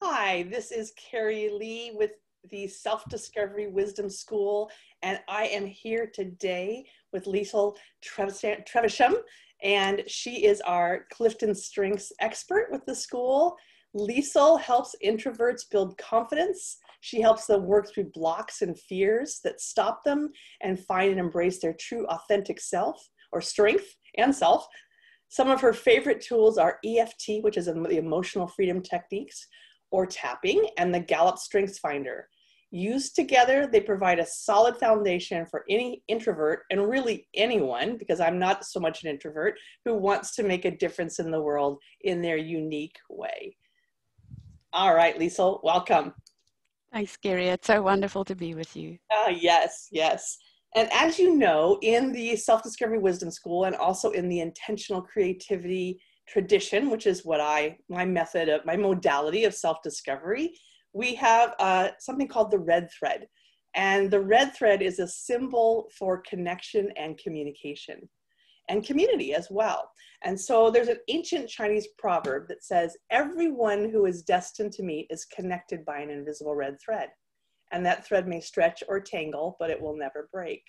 Hi, this is Kerry Lee with the Self-Discovery Wisdom School, and I am here today with Liesel Teversham, and she is our CliftonStrengths expert with the school. Liesel helps introverts build confidence. She helps them work through blocks and fears that stop them and find and embrace their true authentic self or strength and self. Some of her favorite tools are EFT, which is the emotional freedom techniques, or tapping, and the Gallup Strengths Finder. Used together, they provide a solid foundation for any introvert, and really anyone, because I'm not so much an introvert, who wants to make a difference in the world in their unique way. All right, Liesel, welcome. Thanks, Kerry. It's so wonderful to be with you. Yes, yes. And as you know, in the Self-Discovery Wisdom School and also in the Intentional Creativity tradition, which is what my modality of self-discovery, we have something called the red thread. And the red thread is a symbol for connection and communication and community as well. And so there's an ancient Chinese proverb that says, everyone who is destined to meet is connected by an invisible red thread. And that thread may stretch or tangle, but it will never break.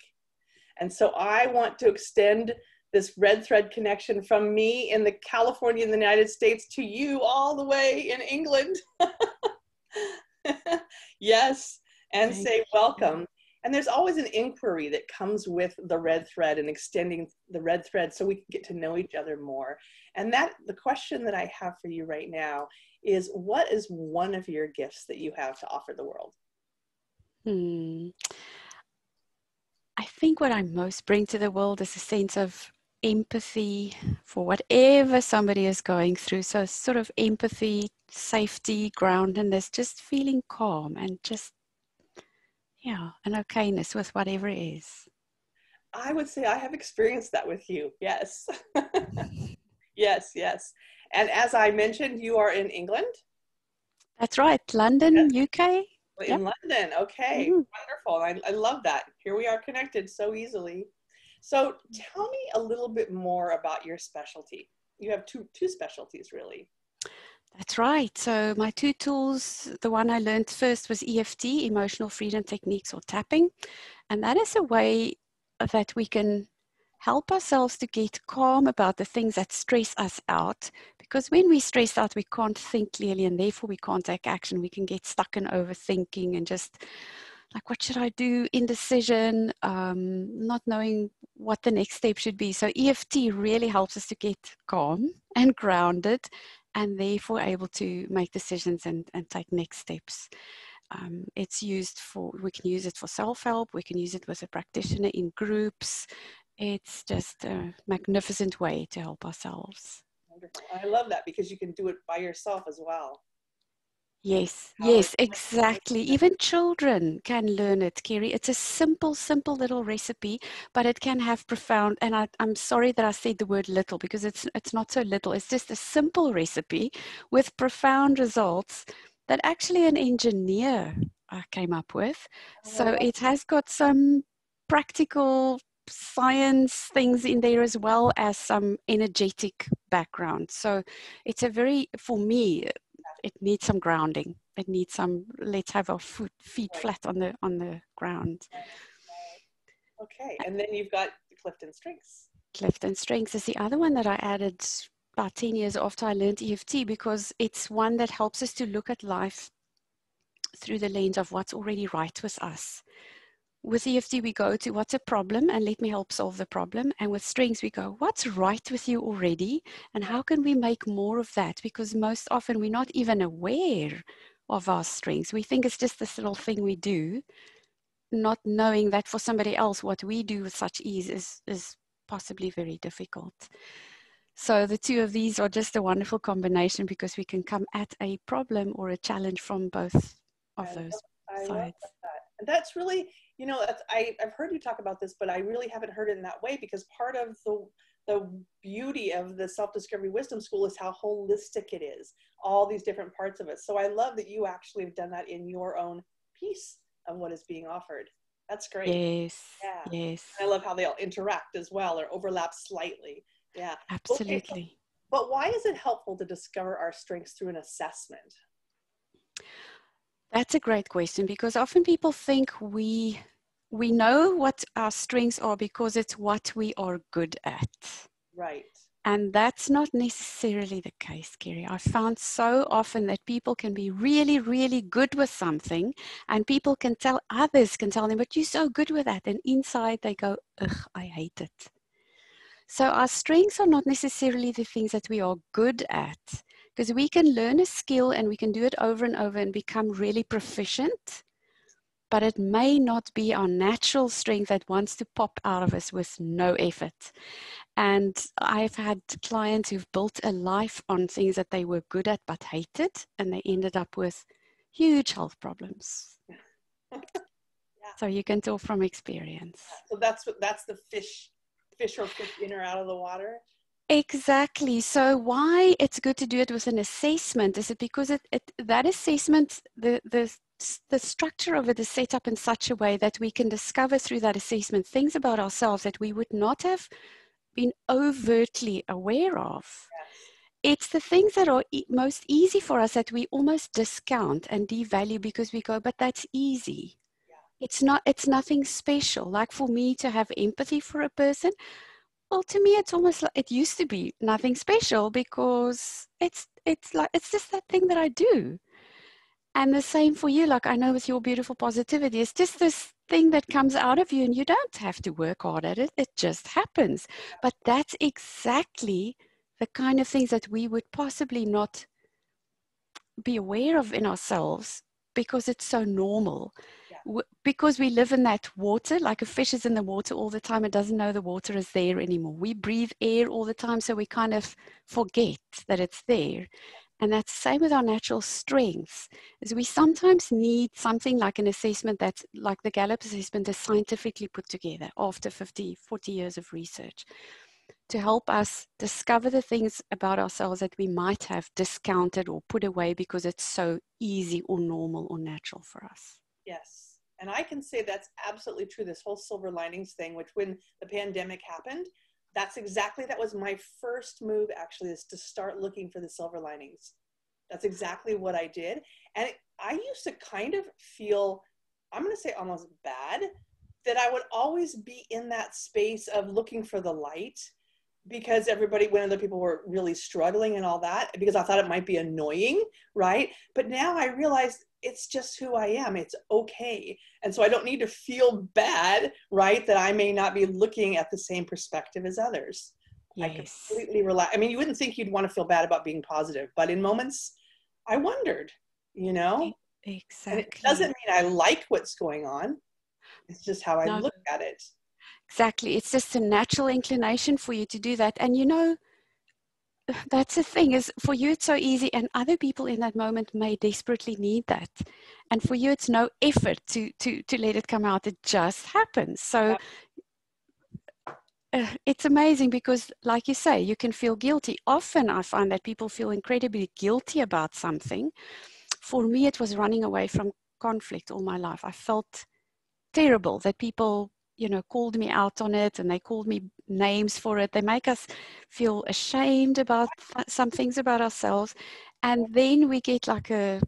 And so I want to extend this red thread connection from me in California in the United States to you all the way in England. Yes, and say welcome. And there's always an inquiry that comes with the red thread and extending the red thread so we can get to know each other more. And the question that I have for you right now is, what is one of your gifts that you have to offer the world? I think what I most bring to the world is a sense of empathy for whatever somebody is going through. So sort of empathy, safety, groundedness, just feeling calm and just, an okayness with whatever it is. I would say I have experienced that with you. Yes. Yes, yes. And as I mentioned, you are in England? That's right. London, yes. UK. In London. Okay. Wonderful. I love that. Here we are connected so easily. So tell me a little bit more about your specialty. You have two specialties, really. That's right. So my two tools, the one I learned first was EFT, emotional freedom techniques, or tapping. And that is a way that we can help ourselves to get calm about the things that stress us out. Because when we stress out, we can't think clearly, and therefore we can't take action. We can get stuck in overthinking and just like, what should I do? Indecision, not knowing what the next step should be. So EFT really helps us to get calm and grounded, and therefore able to make decisions and take next steps. It's used we can use it for self-help. We can use it with a practitioner in groups. It's just a magnificent way to help ourselves. Wonderful. I love that because you can do it by yourself as well. Yes, yes, exactly. Even children can learn it, Kerry. It's a simple little recipe, but it can have profound, and I'm sorry that I said the word little because it's not so little. It's just a simple recipe with profound results that actually an engineer came up with. So it has got some practical science things in there as well as some energetic background. So it's for me, it needs some grounding. It needs some, let's have our feet flat on the ground. Right. Okay, and then you've got the CliftonStrengths. CliftonStrengths is the other one that I added about 10 years after I learned EFT, because it's one that helps us to look at life through the lens of what's already right with us. With EFT, we go to what's a problem and let me help solve the problem. And with strengths, we go, what's right with you already? And how can we make more of that? Because most often we're not even aware of our strengths. We think it's just this little thing we do, not knowing that for somebody else, what we do with such ease is possibly very difficult. So the two of these are just a wonderful combination because we can come at a problem or a challenge from both of those sides. Love that. And that's really, I've heard you talk about this, but I really haven't heard it in that way, because part of the beauty of the Self-Discovery Wisdom School is how holistic it is, all these different parts of it. So I love that you actually have done that in your own piece of what is being offered. That's great. Yes. Yeah. Yes. And I love how they all interact as well, or overlap slightly. Yeah. Absolutely. Okay. But why is it helpful to discover our strengths through an assessment? That's a great question, because often people think we know what our strengths are because it's what we are good at. Right. And that's not necessarily the case, Kerry. I found so often that people can be really, really good with something, and people can tell, others can tell them, but you're so good with that. And inside they go, ugh, I hate it. So our strengths are not necessarily the things that we are good at, because we can learn a skill and we can do it over and over and become really proficient, but it may not be our natural strength that wants to pop out of us with no effort. And I've had clients who've built a life on things that they were good at but hated, and they ended up with huge health problems. Yeah. So you can talk from experience. So that's the fish or fish in or out of the water. Exactly. So why it's good to do it with an assessment is it because that assessment, the structure of it is set up in such a way that we can discover through that assessment things about ourselves that we would not have been overtly aware of. Yes. It's the things that are most easy for us that we almost discount and devalue because we go, but that's easy. Yeah. It's nothing special. Like for me to have empathy for a person, well, to me, it's almost like it used to be nothing special because it's just that thing that I do. And the same for you. Like I know with your beautiful positivity, it's just this thing that comes out of you, and you don't have to work hard at it. It just happens. But that's exactly the kind of things that we would possibly not be aware of in ourselves because it's so normal. Yeah. Because we live in that water, like a fish is in the water all the time, it doesn't know the water is there anymore. We breathe air all the time, so we kind of forget that it's there. And that's the same with our natural strengths, is we sometimes need something like an assessment that's like the Gallup assessment is scientifically put together after 40 years of research, to help us discover the things about ourselves that we might have discounted or put away because it's so easy or normal or natural for us. Yes. And I can say that's absolutely true. This whole silver linings thing, which when the pandemic happened, that was my first move actually, is to start looking for the silver linings. That's exactly what I did. And I used to kind of feel, I'm going to say almost bad, that I would always be in that space of looking for the light, because when other people were really struggling and all that, because I thought it might be annoying, right? But now I realize it's just who I am. It's okay. And so I don't need to feel bad, right, that I may not be looking at the same perspective as others. Yes. I completely relax. I mean, you wouldn't think you'd want to feel bad about being positive, but in moments I wondered, Exactly. And it doesn't mean I like what's going on. It's just how I look at it. Exactly. It's just a natural inclination for you to do that. And that's the thing, is for you it's so easy, and other people in that moment may desperately need that. And for you it's no effort to let it come out. It just happens. So it's amazing because, like you say, you can feel guilty. Often I find that people feel incredibly guilty about something. For me, it was running away from conflict all my life. I felt terrible that people called me out on it, and they called me names for it. They make us feel ashamed about some things about ourselves, and then we get like a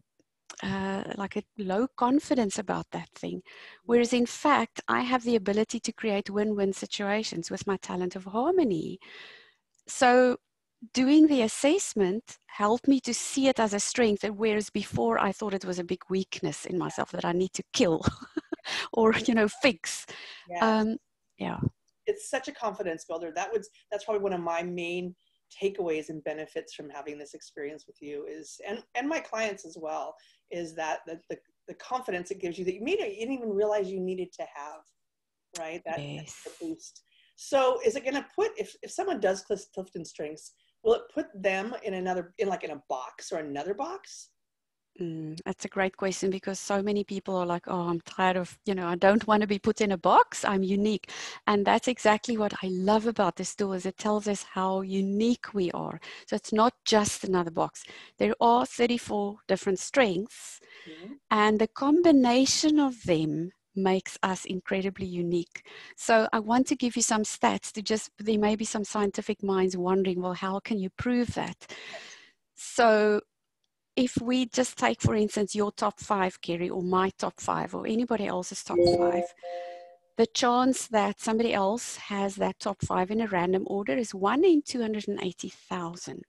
low confidence about that thing. Whereas in fact, I have the ability to create win-win situations with my talent of harmony. So doing the assessment helped me to see it as a strength, whereas before I thought it was a big weakness in myself that I need to kill or fix. Yes. Yeah. It's such a confidence builder. That's probably one of my main takeaways and benefits from having this experience with you is, and my clients as well, is that the confidence it gives you that you didn't even realize you needed to have, right? Yes. That's the boost. So is it going to put, if someone does Clifton Strengths, will it put them in a box or another box? That's a great question, because so many people are like, oh, I'm tired of, I don't want to be put in a box. I'm unique. And that's exactly what I love about this tool, is it tells us how unique we are. So it's not just another box. There are 34 different strengths, and the combination of them makes us incredibly unique. So I want to give you some stats there may be some scientific minds wondering, well, how can you prove that? So if we just take, for instance, your top 5, Kerry, or my top 5, or anybody else's top 5, the chance that somebody else has that top 5 in a random order is 1 in 280,000.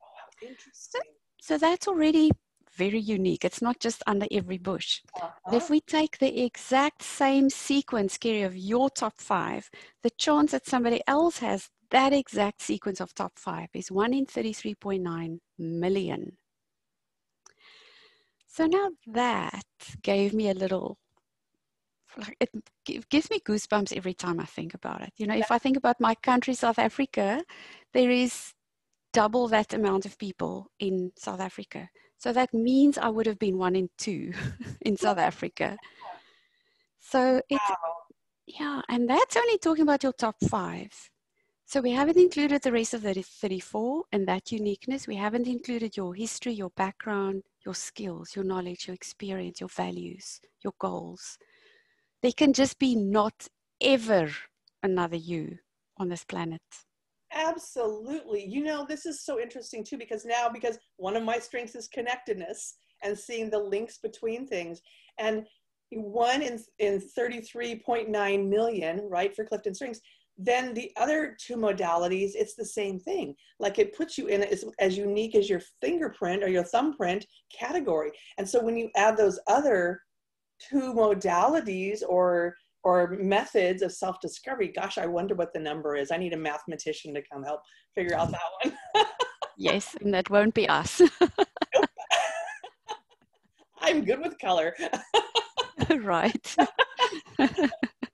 Oh, how interesting. So that's already very unique. It's not just under every bush. But if we take the exact same sequence, Kerry, of your top 5, the chance that somebody else has that exact sequence of top 5 is 1 in 33.9 million. So now that gave me a little, it gives me goosebumps every time I think about it. You know, if I think about my country, South Africa, there is double that amount of people in South Africa. So that means I would have been 1 in 2 in South Africa. So it's, yeah, and that's only talking about your top 5. So we haven't included the rest of the 34 and that uniqueness. We haven't included your history, your background, your skills, your knowledge, your experience, your values, your goals. There can just be not ever another you on this planet. Absolutely. You know, this is so interesting too, because one of my strengths is connectedness and seeing the links between things. And 1 in 33.9 million, right, for CliftonStrengths. Then the other 2 modalities, it's the same thing. Like it puts you in as unique as your fingerprint or your thumbprint category. And so when you add those other 2 modalities or methods of self-discovery, gosh, I wonder what the number is. I need a mathematician to come help figure out that one. Yes, and that won't be us. Nope. I'm good with color. Right.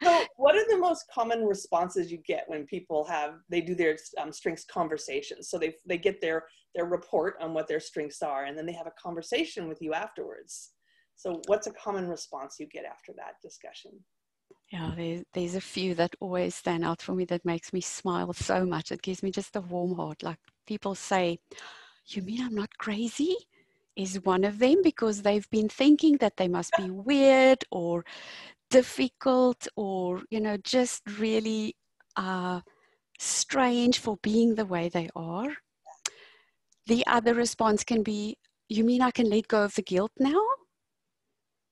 So what are the most common responses you get when people they do their strengths conversations? So they get their report on what their strengths are, and then they have a conversation with you afterwards. So what's a common response you get after that discussion? Yeah, there's a few that always stand out for me that makes me smile so much. It gives me just a warm heart. Like people say, "You mean I'm not crazy?" is one of them, because they've been thinking that they must be weird or difficult or, you know, just really strange for being the way they are. The other response can be, "You mean I can let go of the guilt now?"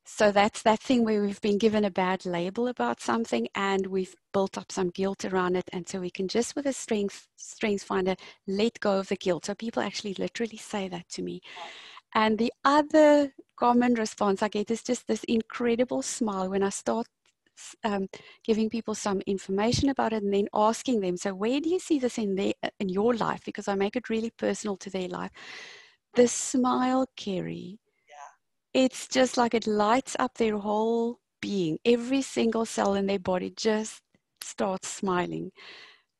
So that's that thing where we've been given a bad label about something and we've built up some guilt around it. And so we can just with a strengths finder, let go of the guilt. So people actually literally say that to me. And the other common response I get is just this incredible smile when I start giving people some information about it and then asking them, so where do you see this in your life? Because I make it really personal to their life. The smile, Kerry, it's just like it lights up their whole being. Every single cell in their body just starts smiling.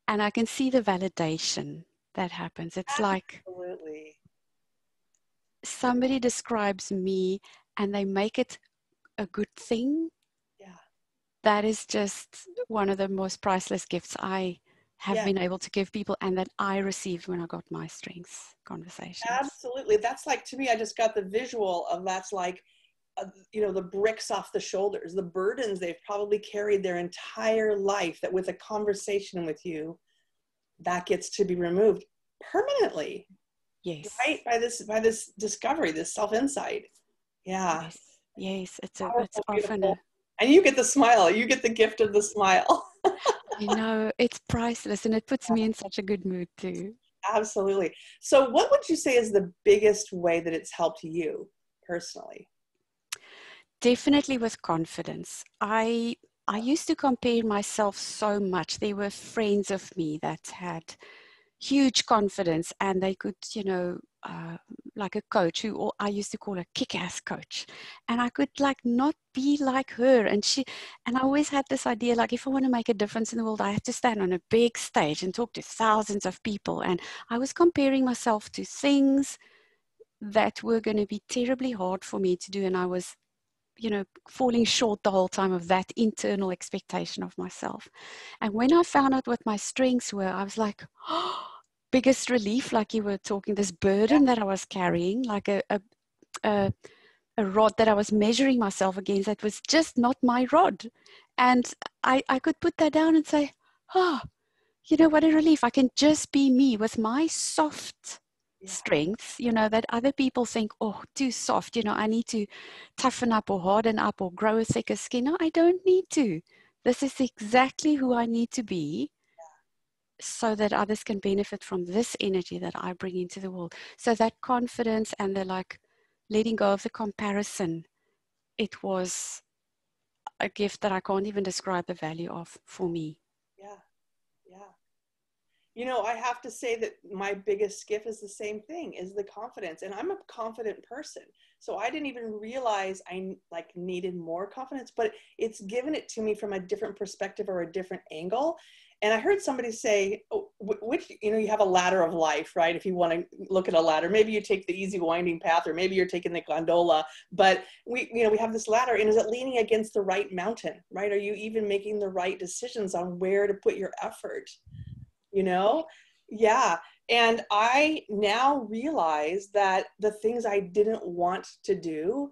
And I can see the validation that happens. It's like somebody describes me and they make it a good thing. Yeah. That is just one of the most priceless gifts I have been able to give people and that I received when I got my strengths conversations. Absolutely. That's like, to me, I just got the visual of that's like, you know, the bricks off the shoulders, the burdens they've probably carried their entire life, that with a conversation with you, that gets to be removed permanently. Yes. Right? By this discovery, this self-insight. Yeah. Yes. It's powerful, often and you get the smile. You get the gift of the smile. I know, it's priceless and it puts me in such a good mood too. Absolutely. So what would you say is the biggest way that it's helped you personally? Definitely with confidence. I used to compare myself so much. There were friends of me that had huge confidence and they could, you know, like a coach who I used to call a kick-ass coach, and I could like not be like her. And I always had this idea, like if I want to make a difference in the world, I have to stand on a big stage and talk to thousands of people. And I was comparing myself to things that were going to be terribly hard for me to do. And I was, you know, falling short the whole time of that internal expectation of myself. And when I found out what my strengths were, I was like, oh, biggest relief, like you were talking, this burden that I was carrying, like a rod that I was measuring myself against, that was just not my rod. And I could put that down and say, oh, you know, what a relief. I can just be me with my soft strengths, you know, that other people think, oh, too soft, you know, I need to toughen up or harden up or grow a thicker skin. No, I don't need to. This is exactly who I need to be so that others can benefit from this energy that I bring into the world. So that confidence and the like letting go of the comparison, it was a gift that I can't even describe the value of for me. Yeah. Yeah. You know, I have to say that my biggest gift is the same thing, is the confidence. And I'm a confident person. So I didn't even realize I like needed more confidence, but it's given it to me from a different perspective or a different angle. And I heard somebody say, oh, which, you know, you have a ladder of life, right? If you want to look at a ladder, maybe you take the easy winding path, or maybe you're taking the gondola, but we have this ladder, and is it leaning against the right mountain, right? Are you even making the right decisions on where to put your effort? You know? Yeah. And I now realize that the things I didn't want to do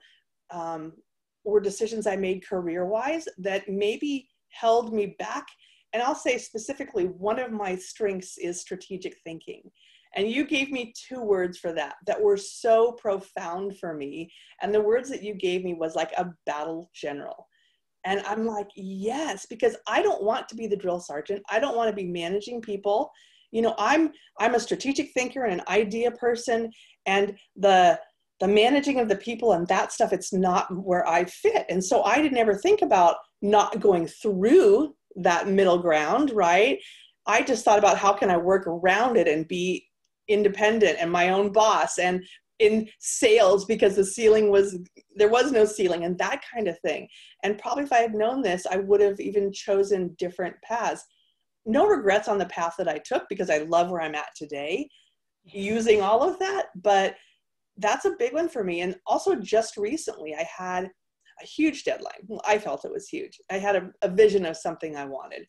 were decisions I made career-wise that maybe held me back. And I'll say specifically, one of my strengths is strategic thinking. And you gave me 2 words for that were so profound for me. And the words that you gave me was like a battle general. And I'm like, yes, because I don't want to be the drill sergeant. I don't want to be managing people. You know, I'm a strategic thinker and an idea person, and the managing of the people and that stuff, it's not where I fit. And so I didn't ever think about not going through that middle ground, right? I just thought about how can I work around it and be independent and my own boss, and in sales, because there was no ceiling and that kind of thing. And probably if I had known this, I would have even chosen different paths. No regrets on the path that I took, because I love where I'm at today using all of that, but that's a big one for me. And also just recently I had a huge deadline. Well, I felt it was huge. I had a vision of something I wanted,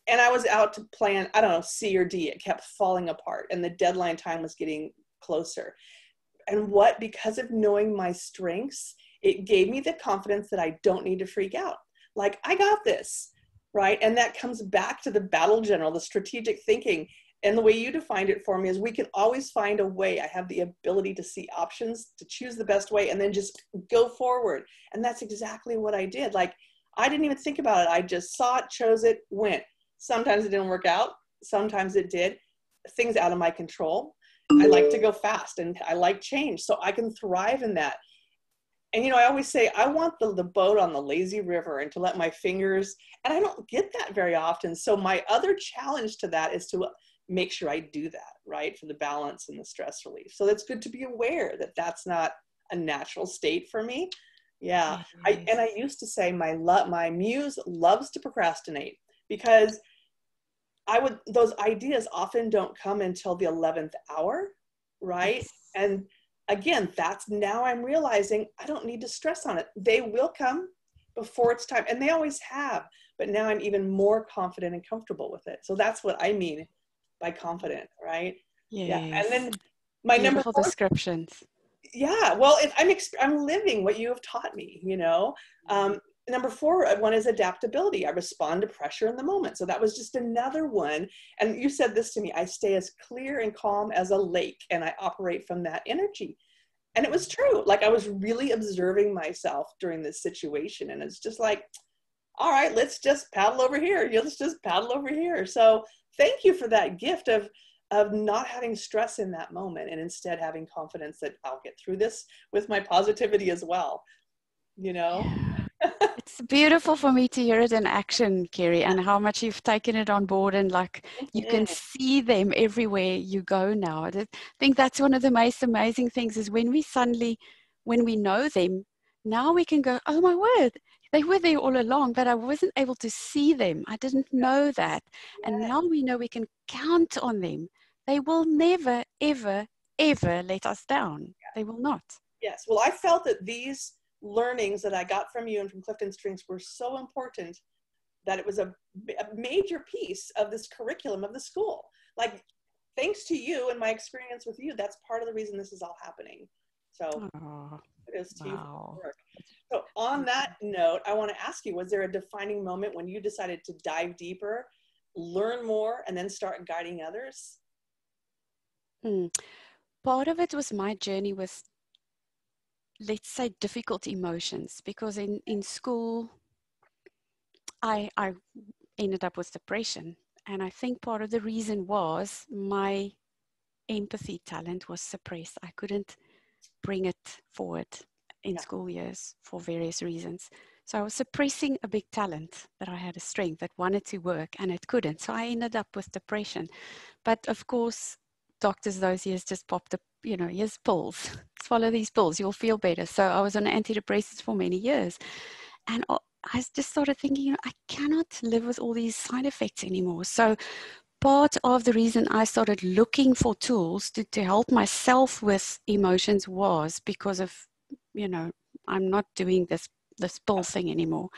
and I was out to plan, I don't know, C or D. It kept falling apart, and the deadline time was getting closer. And because of knowing my strengths, it gave me the confidence that I don't need to freak out. Like, I got this, right? And that comes back to the battle general, the strategic thinking. And the way you defined it for me is we can always find a way. I have the ability to see options, to choose the best way, and then just go forward. And that's exactly what I did. Like, I didn't even think about it. I just saw it, chose it, went. Sometimes it didn't work out. Sometimes it did. Things out of my control. I like to go fast, and I like change, so I can thrive in that. And, you know, I always say, I want the boat on the lazy river, and to let my fingers, and I don't get that very often. So my other challenge to that is to make sure I do that, right? For the balance and the stress relief. So that's good to be aware that that's not a natural state for me. Yeah. Yes. I used to say my muse loves to procrastinate, because those ideas often don't come until the 11th hour, right? Yes. And again, now I'm realizing I don't need to stress on it. They will come before it's time, and they always have, but now I'm even more confident and comfortable with it. So that's what I mean by confident, right? Yes. Yeah. And then my number Beautiful 4, descriptions. yeah, well, I'm living what you have taught me, you know. Number 4, one is adaptability. I respond to pressure in the moment. So that was just another one. And you said this to me, I stay as clear and calm as a lake, and I operate from that energy. And it was true. Like, I was really observing myself during this situation, and it's just like, all right, let's just paddle over here. Let's just paddle over here. So thank you for that gift of not having stress in that moment, and instead having confidence that I'll get through this with my positivity as well, you know? It's beautiful for me to hear it in action, Kerry, and how much you've taken it on board, and like you can see them everywhere you go now. I think that's one of the most amazing things is when we know them, now we can go, oh my word, they were there all along, but I wasn't able to see them. I didn't know that. And now we know we can count on them. They will never, ever, ever let us down. They will not. Yes. Well, I felt that these learnings that I got from you and from Clifton Strengths were so important that it was a major piece of this curriculum of the school. Like, thanks to you and my experience with you, that's part of the reason this is all happening. So it is to you for work. So on that note, I want to ask you, was there a defining moment when you decided to dive deeper, learn more, and then start guiding others? part of it was my journey with, let's say, difficult emotions, because in school, I ended up with depression. And I think part of the reason was my empathy talent was suppressed. I couldn't bring it forward in school years for various reasons. So I was suppressing a big talent that I had, a strength that wanted to work and it couldn't. So I ended up with depression. But of course, doctors those years just popped the, here's pills. Swallow these pills, you'll feel better. So I was on antidepressants for many years. And I just started thinking, I cannot live with all these side effects anymore. So part of the reason I started looking for tools to help myself with emotions was because of, I'm not doing this pill thing anymore.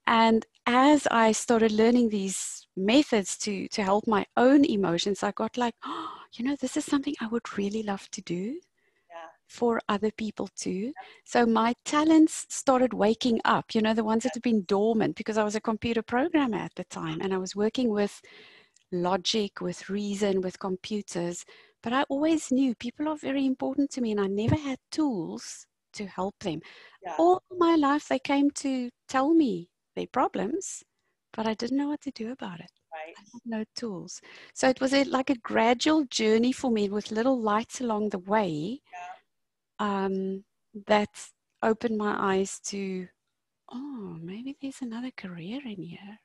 And as I started learning these methods to help my own emotions, I got like, this is something I would really love to do for other people too. So my talents started waking up, the ones that had been dormant, because I was a computer programmer at the time and I was working with logic, with reason, with computers. But I always knew people are very important to me and I never had tools to help them. All my life they came to tell me their problems, but I didn't know what to do about it. I had no tools. So it was like a gradual journey for me with little lights along the way that opened my eyes to, maybe there's another career in here.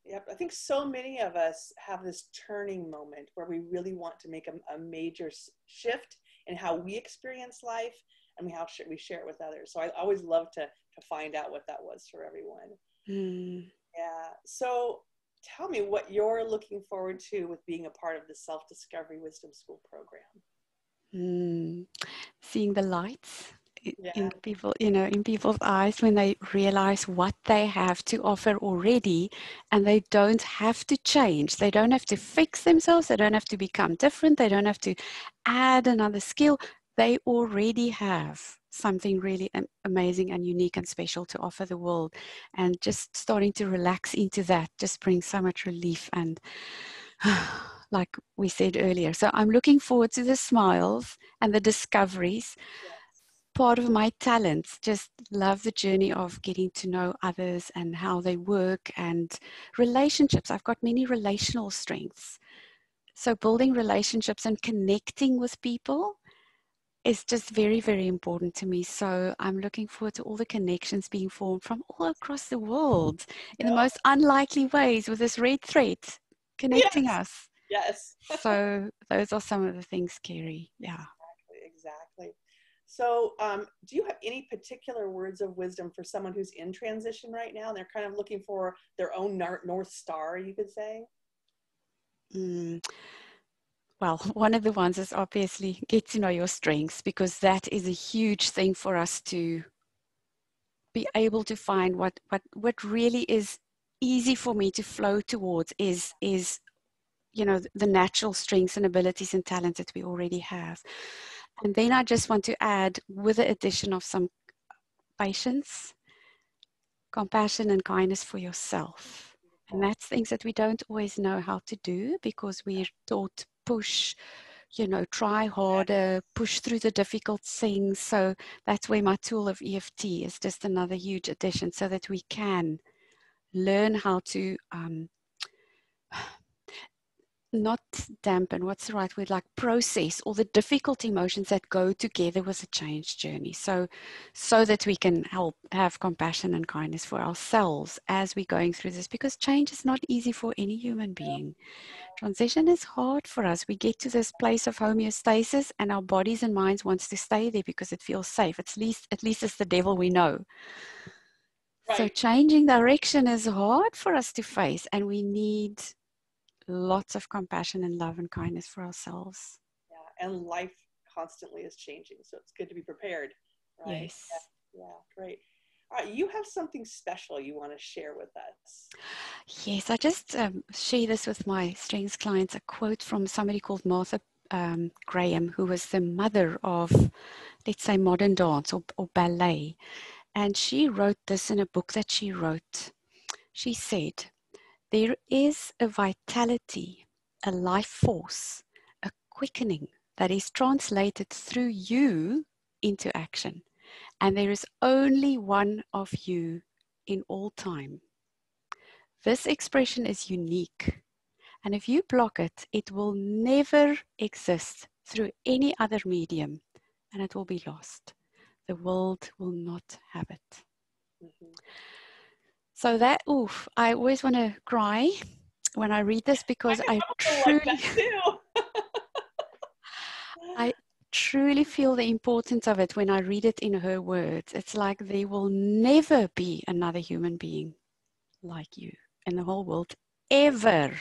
Yep. I think so many of us have this turning moment where we really want to make a major shift in how we experience life and how we share it with others. So I always love to find out what that was for everyone. Yeah. So tell me what you're looking forward to with being a part of the Self-Discovery Wisdom School program. Seeing the lights in people, in people's eyes when they realize what they have to offer already, and they don't have to change. They don't have to fix themselves. They don't have to become different. They don't have to add another skill. They already have something really amazing and unique and special to offer the world. And just starting to relax into that just brings so much relief and like we said earlier. So I'm looking forward to the smiles and the discoveries. Part of my talents, just love the journey of getting to know others and how they work and relationships. I've got many relational strengths. So building relationships and connecting with people is just very, very important to me. So I'm looking forward to all the connections being formed from all across the world in the most unlikely ways with this red thread connecting us. Yes. So those are some of the things, Kerry. Yeah. Exactly. So do you have any particular words of wisdom for someone who's in transition right now? And they're kind of looking for their own North Star, you could say? Well, one of the ones is obviously get to know your strengths, because that is a huge thing for us to be able to find what really is easy for me to flow towards is the natural strengths and abilities and talents that we already have. And then I just want to add, with the addition of some patience, compassion and kindness for yourself. And that's things that we don't always know how to do because we're taught to push, try harder, push through the difficult things. So that's where my tool of EFT is just another huge addition, so that we can learn how to not dampen, what's the right word, like process all the difficult emotions that go together with a change journey. So that we can have compassion and kindness for ourselves as we're going through this, because change is not easy for any human being. Transition is hard for us. We get to this place of homeostasis and our bodies and minds wants to stay there because it feels safe. At least it's the devil we know. Right. So changing direction is hard for us to face, and we need lots of compassion and love and kindness for ourselves. Yeah, and life constantly is changing, so it's good to be prepared, right? Yes. Yeah, great. All right, you have something special you want to share with us. Yes, I just share this with my strengths clients, a quote from somebody called Martha Graham, who was the mother of, let's say, modern dance or ballet. And she wrote this in a book that she wrote. She said, "There is a vitality, a life force, a quickening that is translated through you into action. And there is only one of you in all time. This expression is unique. And if you block it, it will never exist through any other medium, and it will be lost. The world will not have it. Mm-hmm. So that, oof, I always want to cry when I read this, because I truly feel the importance of it when I read it in her words. It's like there will never be another human being like you in the whole world, ever.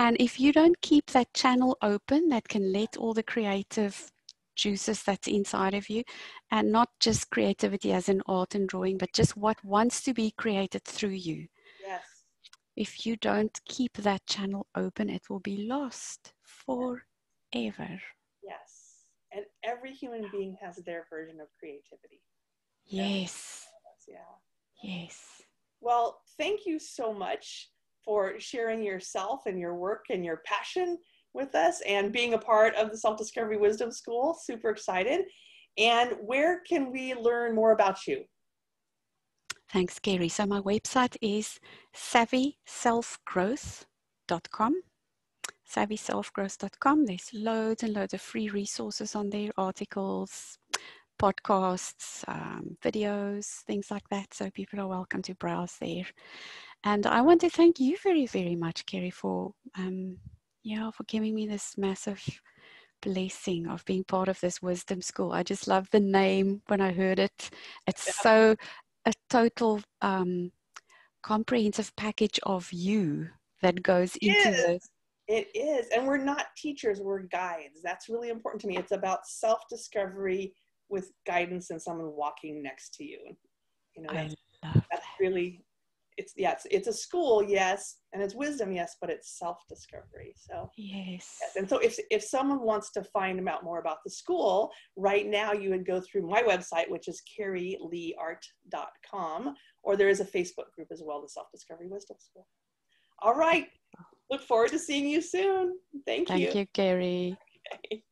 And if you don't keep that channel open that can let all the creative juices that's inside of you, and not just creativity as in art and drawing, but just what wants to be created through you. Yes. If you don't keep that channel open, it will be lost forever. Yes. And every human being has their version of creativity. Yes. Yeah. Yes. Well, thank you so much for sharing yourself and your work and your passion with us and being a part of the Self-Discovery Wisdom School. Super excited. And where can we learn more about you? Thanks, Kerry. So my website is savvyselfgrowth.com. savvyselfgrowth.com. There's loads and loads of free resources on there, articles, podcasts, videos, things like that. So people are welcome to browse there. And I want to thank you very, very much, Kerry, for giving me this massive blessing of being part of this wisdom school. I just love the name when I heard it. It's so a total comprehensive package of you that goes into this. It is. And we're not teachers, we're guides. That's really important to me. It's about self-discovery with guidance and someone walking next to you. You know, that's really, it's a school, yes, and it's wisdom, yes, but it's self-discovery. So yes. And so if someone wants to find out more about the school, right now you would go through my website, which is kerryleeart.com, or there is a Facebook group as well, the Self-Discovery Wisdom School. All right. Look forward to seeing you soon. Thank you. Thank you, Kerry. Okay.